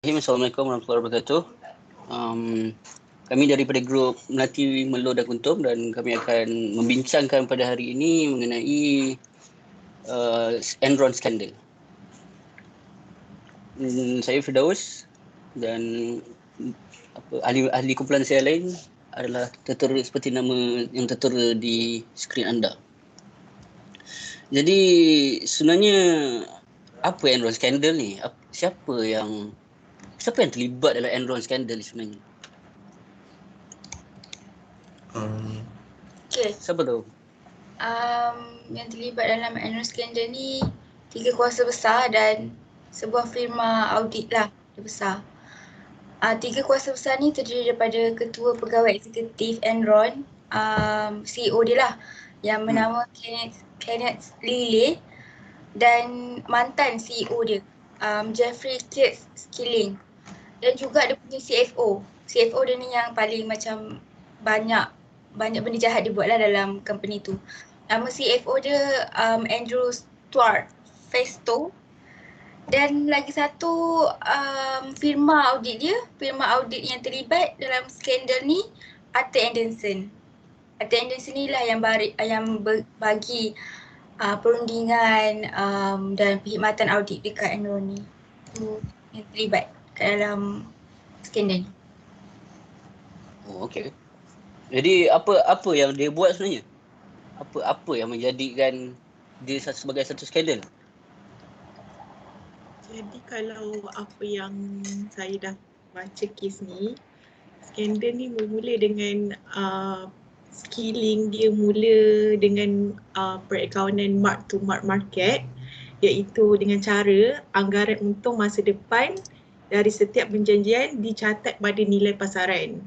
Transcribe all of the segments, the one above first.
Assalamualaikum warahmatullahi wabarakatuh. Kami daripada grup Melati Melo dan Kuntum, dan kami akan membincangkan pada hari ini mengenai Enron Scandal. Saya Firdaus dan ahli kumpulan saya lain adalah tertera seperti nama yang tertera di skrin anda. Jadi sebenarnya apa Enron Scandal ni? Siapa yang terlibat dalam Enron Scandal sebenarnya? Okay. Siapa tahu? Yang terlibat dalam Enron Scandal ni 3 kuasa besar dan sebuah firma audit lah dia besar. 3 kuasa besar ni terdiri daripada ketua pegawai eksekutif Enron, CEO dia lah yang bernama Kenneth Lilly, dan mantan CEO dia Jeffrey Skilling, dan juga ada punya CFO dia ni yang paling macam banyak benda jahat dia buat lah dalam company tu. Nama CFO dia Andrew Stuart Festo, dan lagi satu firma audit yang terlibat dalam skandal ni Arthur Andersen. Arthur Andersen ni lah yang bagi perundingan dan perkhidmatan audit dekat Enron ni. Tu yang terlibat kat dalam skandal ni. Oh, okey. Jadi apa yang dia buat sebenarnya? Apa yang menjadikan dia sebagai satu skandal? Jadi kalau apa yang saya dah baca kes ni, skandal ni bermula dengan Skilling dia mula dengan perakaunan mark to market, iaitu dengan cara anggaran untung masa depan dari setiap perjanjian dicatat pada nilai pasaran.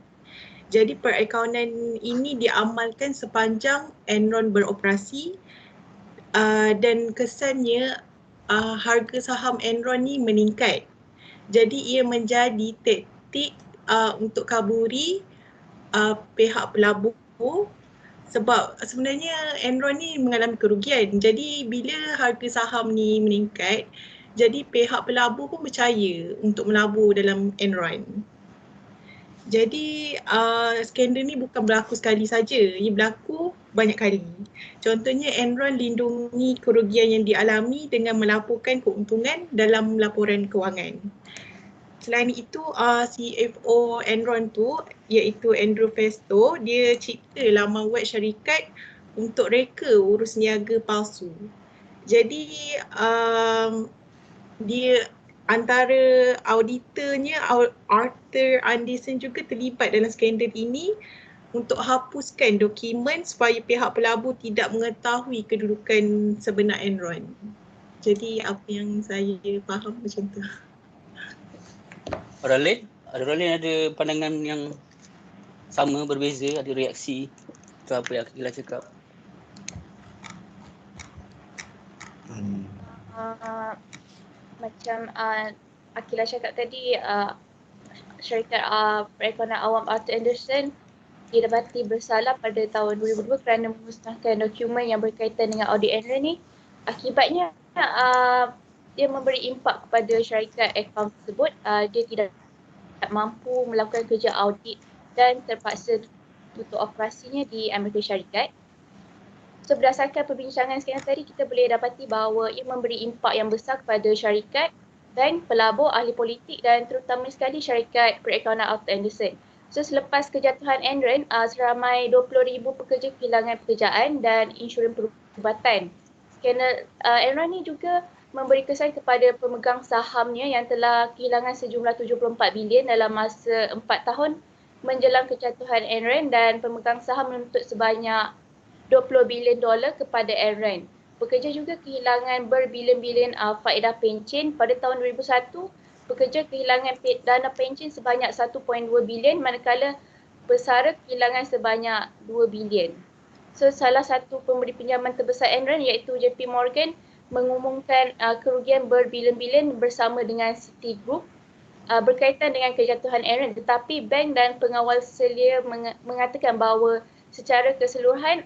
Jadi perakaunan ini diamalkan sepanjang Enron beroperasi, dan kesannya harga saham Enron ni meningkat. Jadi ia menjadi taktik untuk kaburi pihak pelabur, sebab sebenarnya Enron ni mengalami kerugian. Jadi bila harga saham ni meningkat, jadi pihak pelabur pun percaya untuk melabur dalam Enron. Jadi skandal ni bukan berlaku sekali saja, ia berlaku banyak kali. Contohnya Enron lindungi kerugian yang dialami dengan melaporkan keuntungan dalam laporan kewangan. Selain itu, CFO Enron tu iaitu Andrew Festo, dia cipta laman web syarikat untuk reka urus niaga palsu. Jadi dia antara auditornya Arthur Andersen juga terlibat dalam skandal ini untuk hapuskan dokumen supaya pihak pelabur tidak mengetahui kedudukan sebenar Enron. Jadi apa yang saya faham macam tu. Orang lain ada pandangan yang sama, berbeza, ada reaksi ke apa yang Akila cakap? Macam Akila cakap tadi, syarikat perekonomian awam Arthur Andersen didapati bersalah pada tahun 2002 kerana memusnahkan dokumen yang berkaitan dengan audit Enron ni. Akibatnya dia memberi impak kepada syarikat akaun tersebut. Dia tidak mampu melakukan kerja audit dan terpaksa tutup operasinya di Amerika Syarikat. So berdasarkan perbincangan sekarang tadi, kita boleh dapati bahawa ia memberi impak yang besar kepada syarikat, bank, pelabur, ahli politik dan terutama sekali syarikat perekonomian Arthur Andersen. So selepas kejatuhan Enron, seramai 20,000 pekerja kehilangan pekerjaan dan insurans perubatan. Skandal Enron ni juga memberi kesan kepada pemegang sahamnya yang telah kehilangan sejumlah 74 bilion dalam masa 4 tahun menjelang kejatuhan Enron, dan pemegang saham menuntut sebanyak $20 bilion kepada Enron. Pekerja juga kehilangan berbilion-bilion faedah pencen. Pada tahun 2001, pekerja kehilangan dana pencen sebanyak 1.2 bilion manakala pesara kehilangan sebanyak 2 bilion. So salah satu pemberi pinjaman terbesar Enron iaitu JP Morgan mengumumkan kerugian berbilion-bilion bersama dengan Citigroup berkaitan dengan kejatuhan Enron, tetapi bank dan pengawal selia mengatakan bahawa secara keseluruhan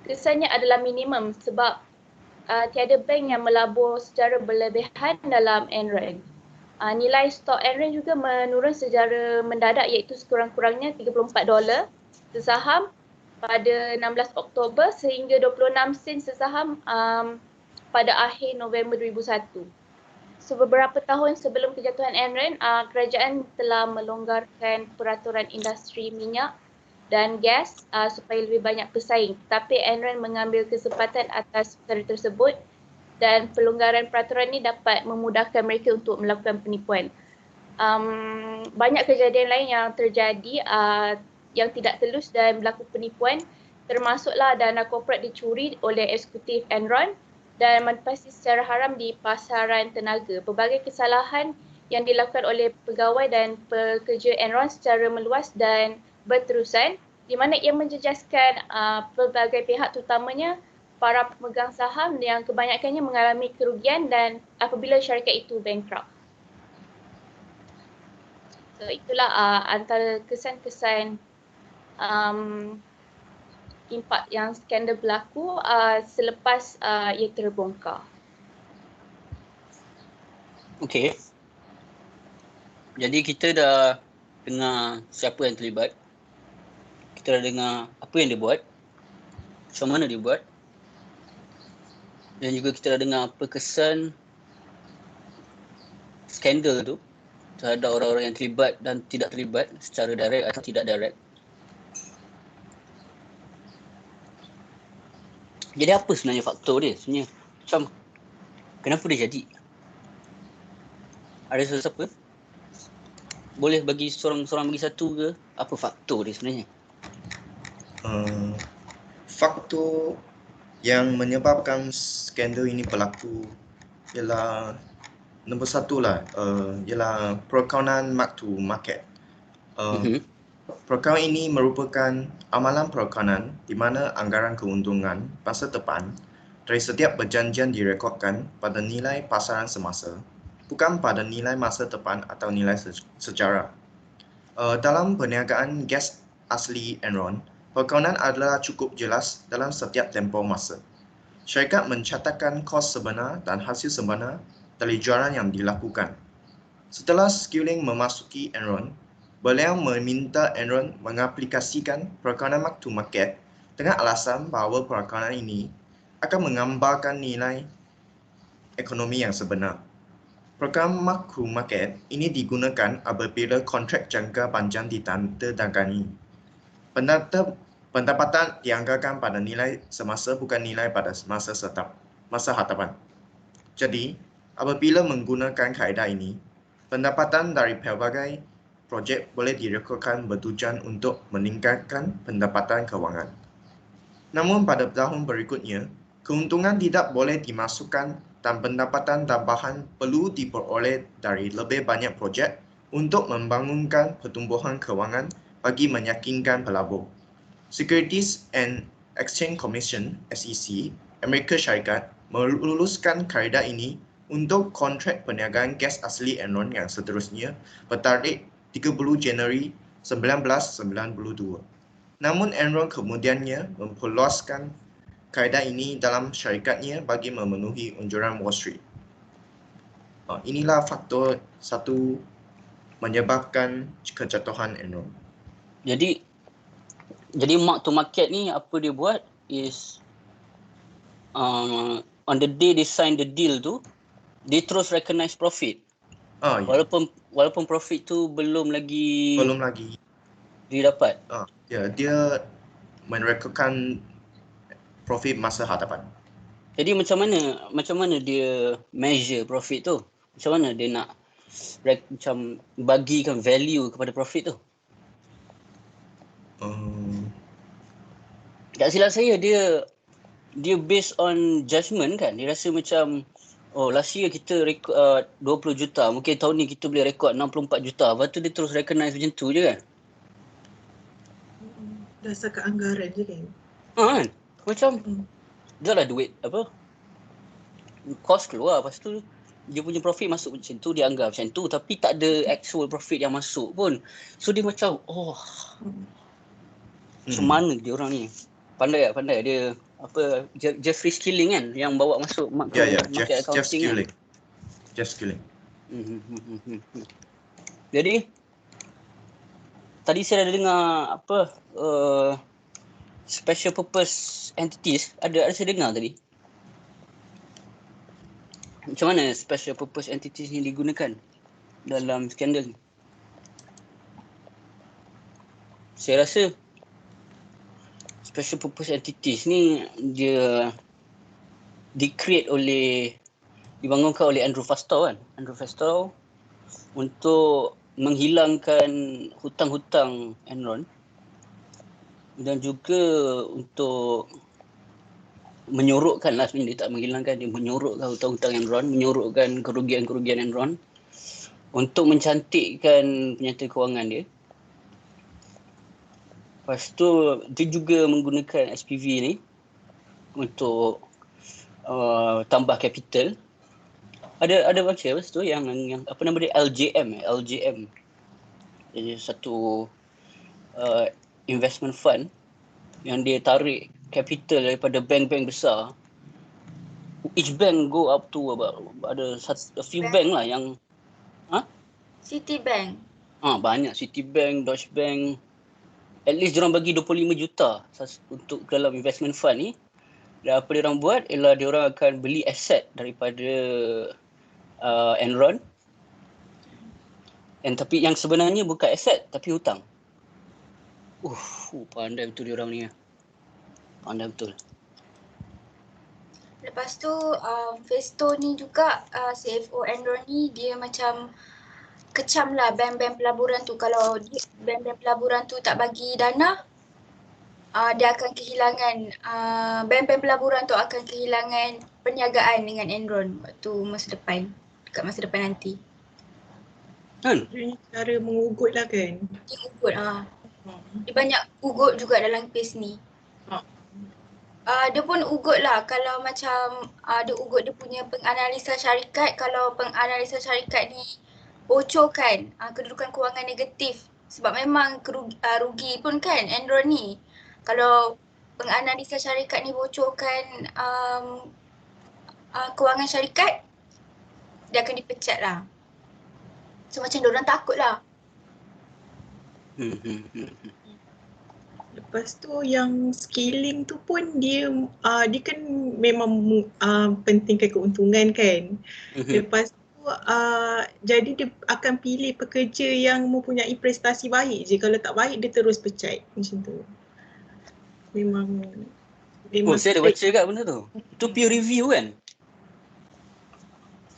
kesannya adalah minimum sebab tiada bank yang melabur secara berlebihan dalam Enron. Nilai stok Enron juga menurun secara mendadak iaitu sekurang-kurangnya $34 sesaham pada 16 Oktober sehingga 26 sen sesaham pada akhir November 2001. So, beberapa tahun sebelum kejatuhan Enron, kerajaan telah melonggarkan peraturan industri minyak dan gas supaya lebih banyak pesaing. Tapi Enron mengambil kesempatan atas perkara tersebut dan pelonggaran peraturan ini dapat memudahkan mereka untuk melakukan penipuan. Banyak kejadian lain yang terjadi yang tidak telus dan berlaku penipuan, termasuklah dana korporat dicuri oleh eksekutif Enron dan manfaat secara haram di pasaran tenaga. Pelbagai kesalahan yang dilakukan oleh pegawai dan pekerja Enron secara meluas dan berterusan, di mana ia menjejaskan pelbagai pihak, terutamanya para pemegang saham yang kebanyakannya mengalami kerugian dan apabila syarikat itu bankrupt. So itulah antara kesan-kesan impak yang skandal berlaku selepas ia terbongkar. Okey. Jadi kita dah dengar siapa yang terlibat. Kita dah dengar apa yang dia buat. Macam mana dia buat. Dan juga kita dah dengar apa kesan skandal tu terhadap orang-orang yang terlibat dan tidak terlibat secara direct atau tidak direct. Jadi apa sebenarnya faktor dia sebenarnya? Macam kenapa dia jadi? Ada sesiapa? Boleh bagi seorang-seorang bagi satu ke? Apa faktor dia sebenarnya? Faktor yang menyebabkan skandal ini berlaku ialah nombor satu lah, ialah perakanan mark to market. Perakanan ini merupakan amalan perakanan di mana anggaran keuntungan masa depan dari setiap perjanjian direkodkan pada nilai pasaran semasa, bukan pada nilai masa depan atau nilai sejarah. Dalam perniagaan gas asli Enron, perakanan adalah cukup jelas dalam setiap tempoh masa. Syarikat mencatatkan kos sebenar dan hasil sebenar dari jualan yang dilakukan. Setelah Skilling memasuki Enron, beliau meminta Enron mengaplikasikan perakanan mark to market dengan alasan bahawa perakanan ini akan menggambarkan nilai ekonomi yang sebenar. Perakanan mark to market ini digunakan apabila kontrak jangka panjang ditandatangani. Pendapatan dianggarkan pada nilai semasa bukan nilai pada masa hadapan. Jadi, apabila menggunakan kaedah ini, pendapatan dari pelbagai projek boleh direkodkan bertujuan untuk meningkatkan pendapatan kewangan. Namun pada tahun berikutnya, keuntungan tidak boleh dimasukkan dan pendapatan tambahan perlu diperoleh dari lebih banyak projek untuk membangunkan pertumbuhan kewangan bagi meyakinkan pelabur. Securities and Exchange Commission (SEC) Amerika Syarikat meluluskan kaedah ini untuk kontrak perniagaan gas asli Enron yang seterusnya bertarikh 30 Januari 1992. Namun Enron kemudiannya memperluaskan kaedah ini dalam syarikatnya bagi memenuhi anjuran Wall Street. Inilah faktor satu menyebabkan kejatuhan Enron. Jadi mark to market ni apa dia buat is on the day they sign the deal tu, dia terus recognize profit. Ya. Walaupun profit tu belum lagi didapat. Ya, dia merekodkan profit masa hadapan. Jadi macam mana dia measure profit tu? Macam mana dia nak macam bagikan value kepada profit tu? Tak silap saya dia based on judgement kan. Dia rasa macam last year kita rekod 20 juta. Mungkin tahun ni kita boleh rekod 64 juta. Lepas tu dia terus recognize macam tu je kan. Dasarkan anggaran je kan. Kan? Macam dah lah duit apa? Cost keluar. Lepas tu dia punya profit masuk macam tu, dia anggap macam tu, tapi tak ada actual profit yang masuk pun. So dia macam macam mana dia orang ni? Pandai dia apa Jeffrey Skilling kan yang bawa masuk market Jeff accounting Skilling. kan? Jeff Skilling. Jadi tadi saya ada dengar apa special purpose entities, ada saya dengar tadi. Macam mana special purpose entities ni digunakan dalam skandal ni? Saya rasa special purpose entities ni dia dibangunkan oleh Andrew Fastow kan. Andrew Fastow untuk menghilangkan hutang-hutang Enron dan juga untuk menyorokkan lah, sebenarnya dia tak menghilangkan, dia menyorokkan hutang-hutang Enron, menyorokkan kerugian-kerugian Enron untuk mencantikkan penyata kewangan dia. Lepas tu dia juga menggunakan SPV ni untuk tambah capital. Ada baca apa tu yang apa nama dia, LJM. Jadi satu investment fund yang dia tarik capital daripada bank-bank besar. Each bank go up to about ada a few bank lah yang Citibank. banyak, Citibank, Deutsche Bank. At least diorang bagi 25 juta untuk dalam investment fund ni. Dan apa diorang buat ialah diorang akan beli aset daripada Enron. Tapi yang sebenarnya bukan aset tapi hutang. Pandai betul diorang ni. Pandai betul. Lepas tu Festo ni juga CFO Enron ni dia macam kecam lah bank-bank pelaburan tu. Kalau bank-bank pelaburan tu tak bagi dana, dia akan kehilangan, bank-bank pelaburan tu akan kehilangan perniagaan dengan Enron waktu dekat masa depan nanti. Kan? Dia cara mengugut lah kan. Dia ugut, dia banyak ugut juga dalam kes ni. Dia pun ugut lah kalau macam dia ugut dia punya penganalisa syarikat. Kalau penganalisa syarikat ni bocorkan kedudukan kewangan negatif, sebab memang rugi pun kan Enron ni. Kalau penganalisa syarikat ni bocorkan kewangan syarikat, dia akan dipecat lah. So macam diorang takut lah. Lepas tu yang scaling tu pun dia kan memang pentingkan keuntungan kan. Lepas tu jadi dia akan pilih pekerja yang mempunyai prestasi baik je. Kalau tak baik dia terus pecat macam tu. Memang saya ada baca kat benda tu. Itu peer review kan?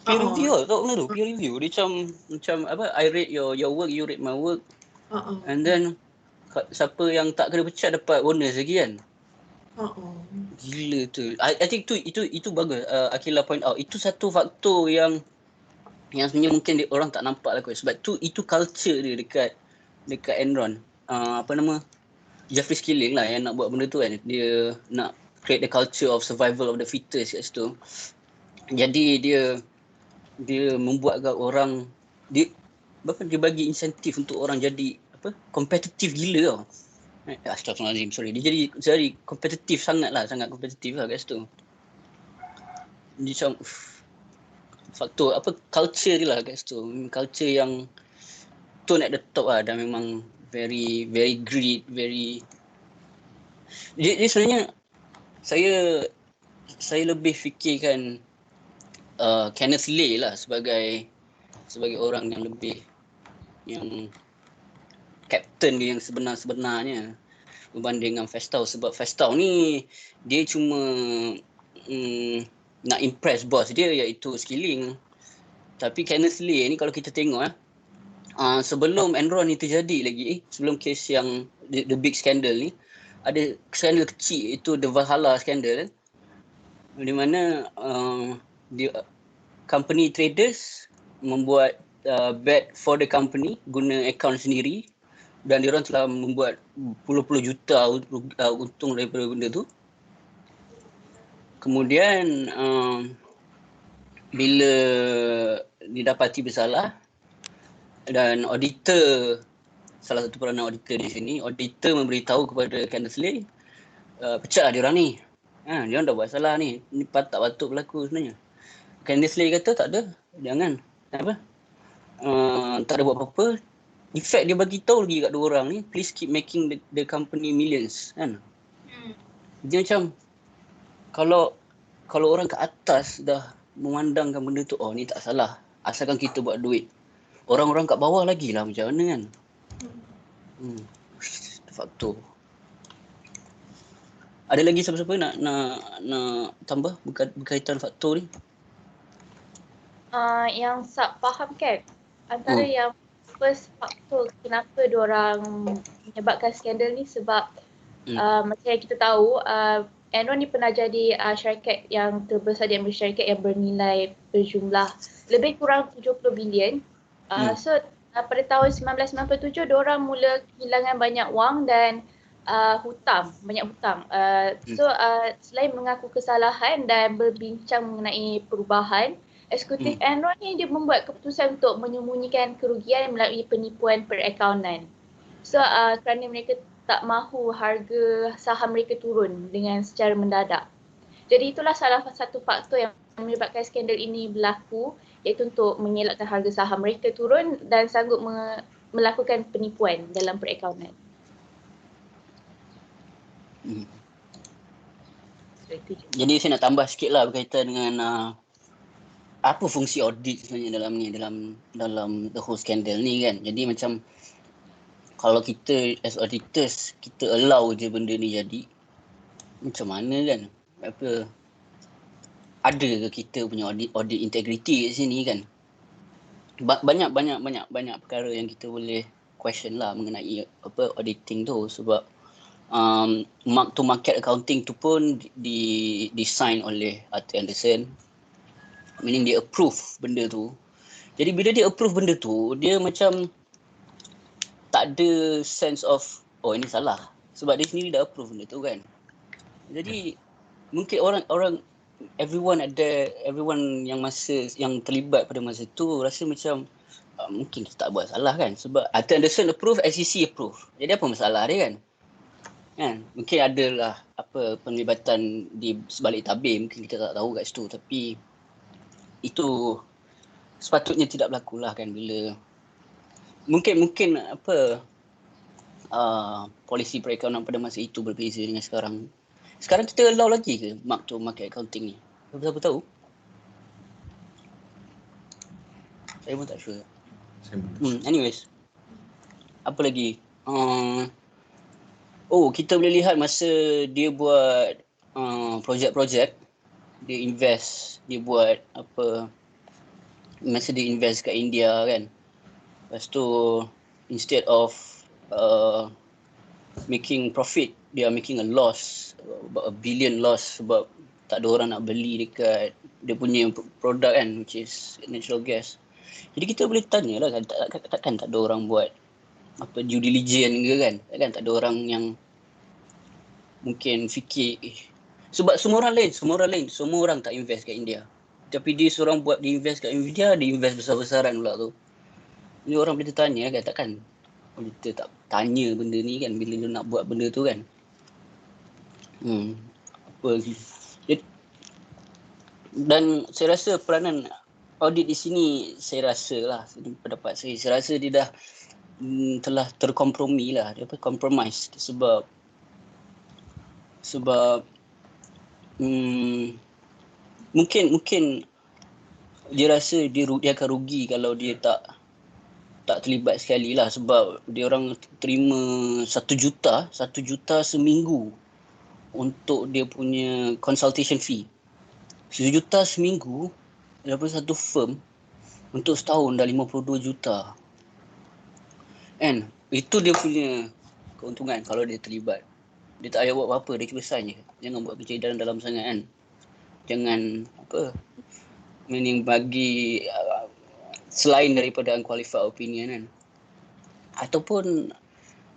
Peer review tau benda tu, peer review. Dia macam apa, I rate your work, you rate my work. And then siapa yang tak kena pecat dapat bonus lagi kan? Gila tu. I think itu bagus. Akila point out. Itu satu faktor yang sebenarnya mungkin orang tak nampak lah kot. Sebab itu culture dia dekat Enron. Apa nama? Jeffrey Skilling lah yang nak buat benda tu kan. Dia nak create the culture of survival of the fittest kat situ. Jadi dia membuatkan orang dia bagi insentif untuk orang jadi kompetitif gila tau. Astagfirullahaladzim, sorry. Dia jadi kompetitif sangat kompetitif lah kat situ. Dia macam faktor culture dia lah kat situ. Culture yang tone at the top lah, dan memang very very greed, very dia sebenarnya saya lebih fikirkan Kenneth Lay lah sebagai orang yang lebih yang captain dia yang sebenarnya berbanding dengan Fastow. Sebab Fastow ni dia cuma nak impress bos dia iaitu Skilling. Tapi Kenneth Lay ni kalau kita tengok sebelum Enron ni terjadi lagi, sebelum kes yang the big scandal ni, ada skandal kecil itu The Valhalla scandal, di mana dia company traders membuat bet for the company guna akaun sendiri, dan diorang telah membuat puluh-puluh juta untung daripada benda tu. Kemudian bila didapati bersalah dan auditor, salah satu peranan auditor di sini, auditor memberitahu kepada Kenneth Lay, pecatlah diorang ni. Diorang dah buat salah ni tak patut berlaku sebenarnya. Kenneth Lay kata tak ada, jangan. tak ada buat apa-apa. In fact dia bagi tahu lagi kat dua orang ni, please keep making the company millions kan. Dia macam kalau orang kat atas dah memandangkan benda tu, oh ni tak salah, asalkan kita buat duit. Orang-orang kat bawah lagi lah macam mana kan. Faktor. Ada lagi siapa-siapa nak tambah berkaitan faktor ni? Yang Sab faham kan, antara yang first faktor kenapa diorang menyebabkan skandal ni sebab macam yang kita tahu, Enron ni pernah jadi syarikat yang terbesar di Amerika Syarikat yang bernilai berjumlah lebih kurang 70 bilion. So pada tahun 1997 diorang mula kehilangan banyak wang dan banyak hutang. So selain mengaku kesalahan dan berbincang mengenai perubahan, eksekutif Enron ni dia membuat keputusan untuk menyembunyikan kerugian melalui penipuan perakaunan. So kerana mereka tak mahu harga saham mereka turun dengan secara mendadak. Jadi itulah salah satu faktor yang menyebabkan skandal ini berlaku, iaitu untuk mengelakkan harga saham mereka turun dan sanggup melakukan penipuan dalam perakaunan. Jadi saya nak tambah sikit lah berkaitan dengan apa fungsi audit sebenarnya dalam the whole scandal ni kan. Jadi macam kalau kita as auditors, kita allow je benda ni jadi, macam mana kan? Ada ke kita punya audit integrity kat sini kan? Banyak perkara yang kita boleh question lah mengenai auditing tu, sebab mark to market accounting tu pun di-sign oleh Arthur Andersen, meaning dia approve benda tu. Jadi bila dia approve benda tu, dia macam tak ada sense of oh ini salah, sebab dia sendiri dah approve benda tu kan. Jadi mungkin orang everyone yang terlibat pada masa tu rasa macam mungkin kita tak buat salah kan, sebab Arthur Andersen approve, SEC approve. Jadi apa masalah dia kan? Mungkin adalah penglibatan di sebalik tabir, mungkin kita tak tahu kat situ, tapi itu sepatutnya tidak berlaku lah kan, bila mungkin polisi perakaunan pada masa itu berbeza dengan sekarang. Sekarang kita allow lagi ke mark to market accounting ni? Siapa tahu? Saya pun tak sure. Anyways, apa lagi? Kita boleh lihat masa dia buat projek-projek, dia invest, dia buat masa dia invest kat India kan. Lepas tu instead of making profit, dia making a loss, about $1 billion loss, sebab tak ada orang nak beli dekat dia punya produk kan, which is natural gas. Jadi kita boleh tanya lah kan, takkan tak ada orang buat due diligence ke kan? Takkan tak ada orang yang mungkin fikir sebab semua orang tak invest kat India. Tapi dia seorang buat dia invest kat India, dia invest besar-besaran pula tu. Jadi orang boleh tanya kan, takkan kita tak tanya benda ni kan bila dia nak buat benda tu kan. Apa lagi? Dan saya rasa peranan audit di sini, saya rasa lah, pendapat saya rasa dia dah telah terkompromi lah, dia compromise, sebab mungkin dia rasa dia akan rugi kalau dia tak terlibat sekali lah, sebab dia orang terima 1 juta seminggu untuk dia punya consultation fee. 1 juta seminggu daripada satu firm untuk setahun dah 52 juta. Kan? Itu dia punya keuntungan kalau dia terlibat. Dia tak payah buat apa-apa, dia cuma sign je. Jangan buat kerja dalam sangat kan. Jangan meaning bagi selain daripada unqualified opinion kan. Ataupun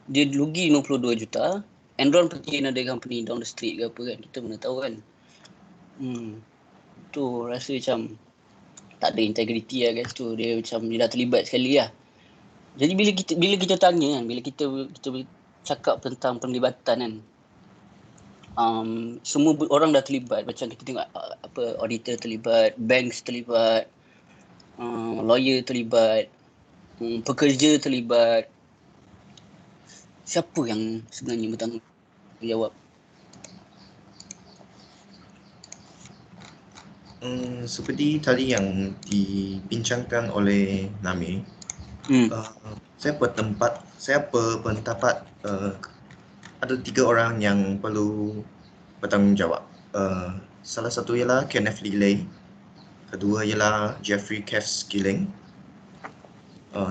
dia rugi 52 juta, Enron pergi another company down the street ke apa kan, kita mana tahu kan. Tu rasa macam tak ada integrity lah guys tu. Dia macam dia dah terlibat sekali lah. Jadi bila kita tanya kan, bila kita cakap tentang penglibatan kan, semua orang dah terlibat. Macam kita tengok auditor terlibat, banks terlibat, lawyer terlibat, pekerja terlibat. Siapa yang sebenarnya bertanggungjawab? Seperti tadi yang dibincangkan oleh Nami, saya berpendapat ada 3 orang yang perlu bertanggungjawab. Salah satu ialah Kenneth Lee, kedua ialah Jeffrey Kev Skilling,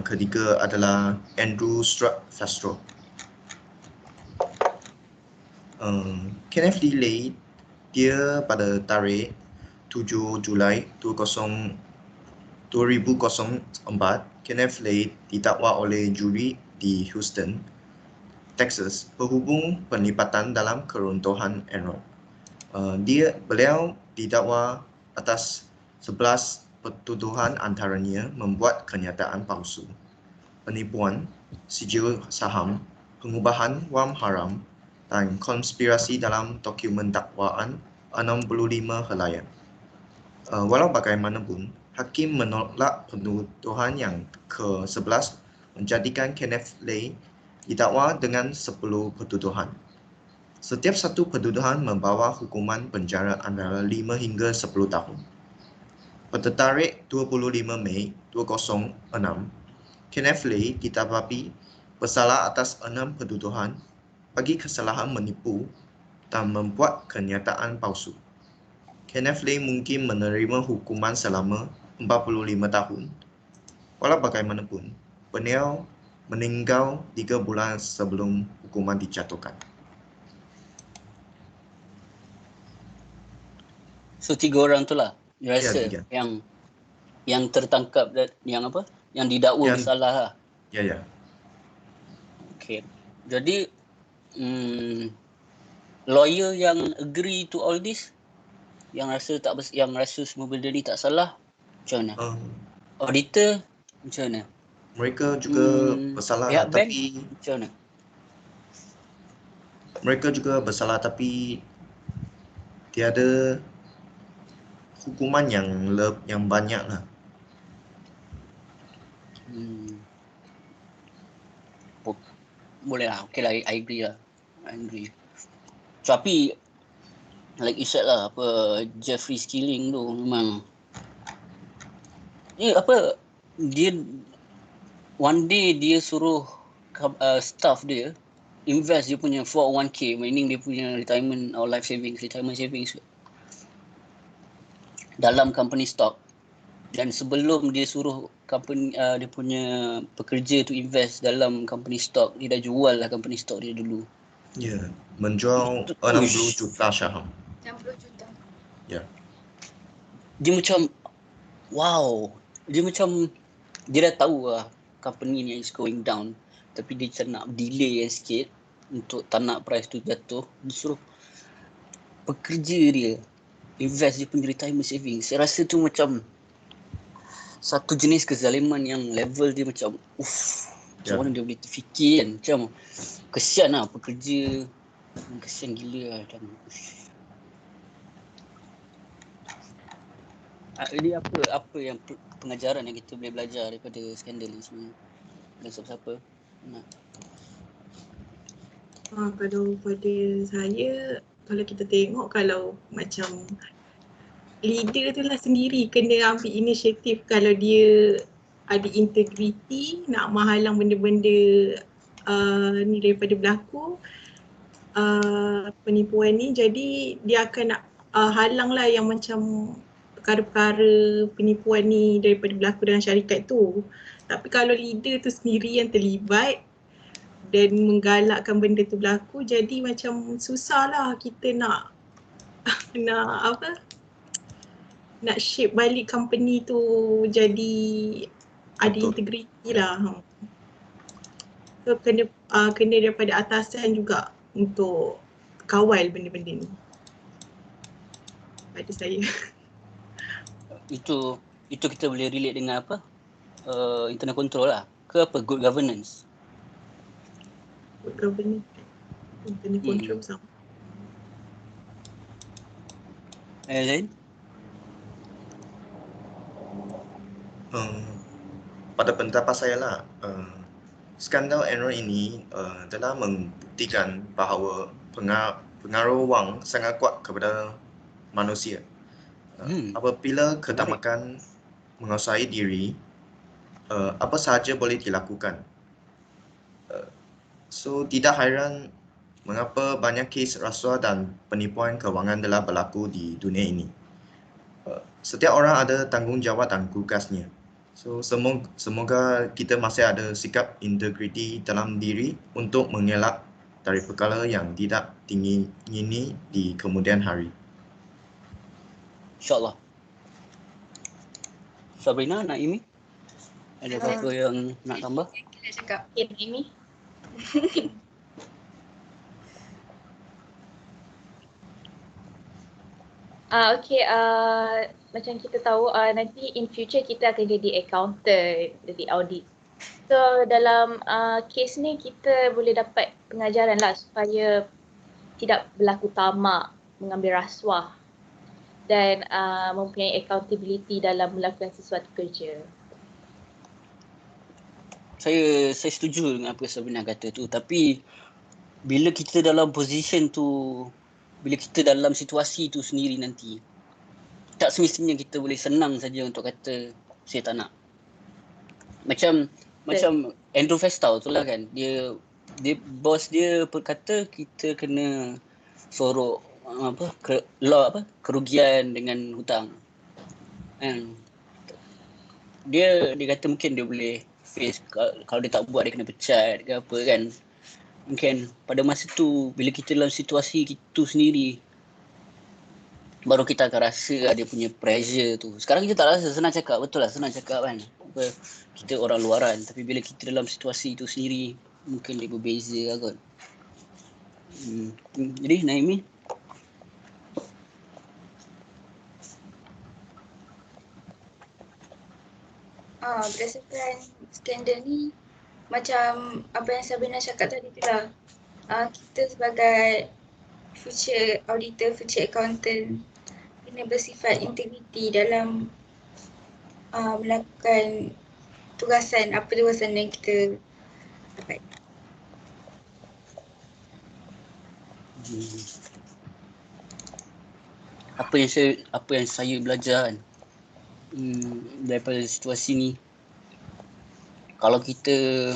ketiga adalah Andrew Strutt Fastro. Kenneth Lee dia pada tarikh 7 Julai 2004, Kenneth Lee didakwa oleh juri di Houston, Texas berhubung penglibatan dalam keruntuhan Enron. Beliau didakwa atas 11 pertuduhan, antaranya membuat kenyataan palsu, penipuan, sijil saham, pengubahan wang haram dan konspirasi dalam dokumen dakwaan 65 helaian. Walau bagaimanapun, hakim menolak penuduhan yang ke-11 menjadikan Kenneth Lee didakwa dengan 10 pertuduhan. Setiap satu pertuduhan membawa hukuman penjara antara 5 hingga 10 tahun. Pada tarikh 25 Mei 2006, Kenneth Lee didapati bersalah atas 6 pertuduhan bagi kesalahan menipu dan membuat kenyataan palsu. Kenneth Lee mungkin menerima hukuman selama 45 tahun. Walau bagaimanapun, beliau meninggal 3 bulan sebelum hukuman dijatuhkan. So 3 orang tu lah you rasa tiga. yang tertangkap dan yang apa? Yang didakwa bersalah lah. Ya. Okay. Jadi lawyer yang agree to all this, yang rasa semua benda ni tak salah, macam mana? Auditor macam mana? Mereka juga bersalah pihak bank, tapi macam mana? Mereka juga bersalah tapi tiada hukuman yang banyak lah. Boleh lah, okay lah, I agree lah. Tapi like you said lah, Jeffrey Skilling tu memang dia one day dia suruh staff dia invest dia punya 401k, meaning dia punya retirement savings dalam company stock, dan sebelum dia suruh company dia punya pekerja tu invest dalam company stock, dia dah jual lah company stock dia dulu. Ya, menjual 60 juta saham. 60 juta. Ya. Dia macam wow, dia dah tahu lah company ni is going down, tapi dia macam nak delay sikit untuk tak nak price tu jatuh. Dia suruh pekerja dia invest dia punya retirement savings. Saya rasa tu macam satu jenis kezaliman yang level dia macam macam mana dia boleh terfikir kan. Macam kesian lah pekerja, kesian gila lah. Jadi apa yang pengajaran yang kita boleh belajar daripada skandal ni sebenarnya? Dan siapa-siapa nak? Kalau pada saya, kalau kita tengok, kalau macam leader tu lah sendiri kena ambil inisiatif. Kalau dia ada integriti nak menghalang benda-benda ni daripada berlaku, penipuan ni, jadi dia akan nak halang lah yang macam perkara-perkara penipuan ni daripada berlaku dalam syarikat tu. Tapi kalau leader tu sendiri yang terlibat dan menggalakkan benda tu berlaku, jadi macam susah lah kita nak shape balik company tu jadi ada integriti lah. So kena daripada atasan juga untuk kawal benda-benda ni. Pada saya. Itu kita boleh relate dengan apa? Internal control lah. Ke apa? Good governance. Good governance. Internal control sama. Lain? pada pendapat saya lah, skandal Enron ini telah membuktikan bahawa pengaruh wang sangat kuat kepada manusia. Apabila ketamakan menguasai diri, apa sahaja boleh dilakukan. So tidak hairan mengapa banyak kes rasuah dan penipuan kewangan telah berlaku di dunia ini. Setiap orang ada tanggungjawab dan tugasnya. So semoga kita masih ada sikap integriti dalam diri untuk mengelak dari perkara yang tidak diingini di kemudian hari. InsyaAllah. Sabrina, Naimi, ada apa-apa yang nak tambah? Kita cakap. Okay, Naimi. Macam kita tahu nanti in future kita akan jadi accountant, jadi audit. So dalam kes ni kita boleh dapat pengajaran lah supaya tidak berlaku tamak, mengambil rasuah dan mempunyai accountability dalam melakukan sesuatu kerja. Saya setuju dengan apa Sabrina kata tu, tapi bila kita dalam position tu, bila kita dalam situasi tu sendiri nanti, tak semestinya kita boleh senang saja untuk kata saya tak nak. Macam Andrew Festau tu lah kan, dia bos dia berkata kita kena sorok kerugian dengan hutang. Dia kata mungkin dia boleh face, kalau dia tak buat dia kena pecat ke apa kan. Mungkin pada masa tu bila kita dalam situasi itu sendiri, baru kita akan rasa dia punya pressure tu. Sekarang kita tak rasa, senang cakap, betul lah senang cakap kan. Kita orang luaran, tapi bila kita dalam situasi itu sendiri, mungkin dia berbeza lah kot. Jadi Naimi? Berdasarkan skandal ni, macam apa yang Sabrina cakap tadi tu lah, kita sebagai future auditor, future accountant kena bersifat integriti dalam melakukan tugasan, apa tugasan yang kita dapat. Apa yang saya belajar kan, daripada situasi ni, kalau kita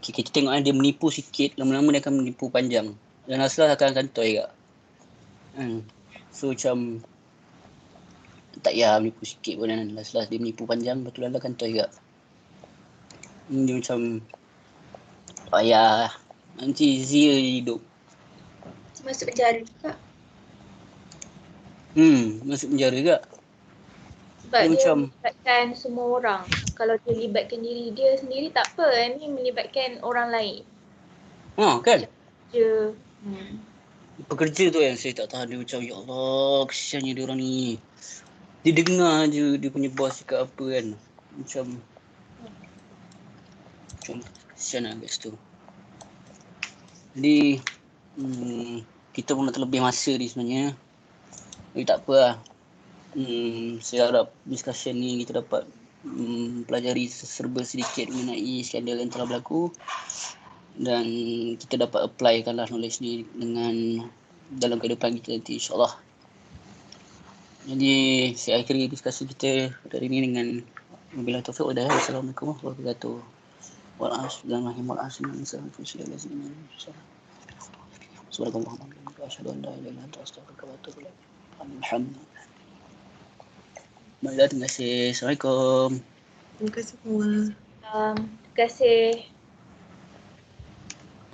kita tengok dia menipu sikit, lama-lama dia akan menipu panjang dan last-last akan kantoi juga. So macam tak payah menipu sikit pun kan, last-last dia menipu panjang, betul lah kantoi juga. Dia macam tak payah, nanti zia hidup. Masuk penjara juga. Masuk penjara juga. Sebab dia macam melibatkan semua orang. Kalau dia libatkan diri dia sendiri tak apa, ni melibatkan orang lain. Kan? Dia pekerja tu yang saya tak tahan, dia macam ya Allah kesiannya dia orang ni. Dia dengar je dia punya bos cakap apa kan, macam kesian lah kat situ. Jadi kita pun dah terlebih masa ni sebenarnya, tapi tak apa lah. Saya harap discussion ni kita dapat pelajari serba sedikit mengenai skandal yang telah berlaku dan kita dapat applykan lah knowledge ni dengan dalam kehidupan kita nanti insyaAllah. Jadi saya akhiri diskusi kita hari ini dengan wabillahi taufiq wal hidayah. Assalamualaikum warahmatullahi wabarakatuh. Bismillahirrahmanirrahim. Subhanallah wa asyhadu an la ilaha illa anta astaghfiruka wa atubu ilaik. Alhamdulillah. Baiklah, terima kasih. Assalamualaikum. Terima kasih semua. terima kasih.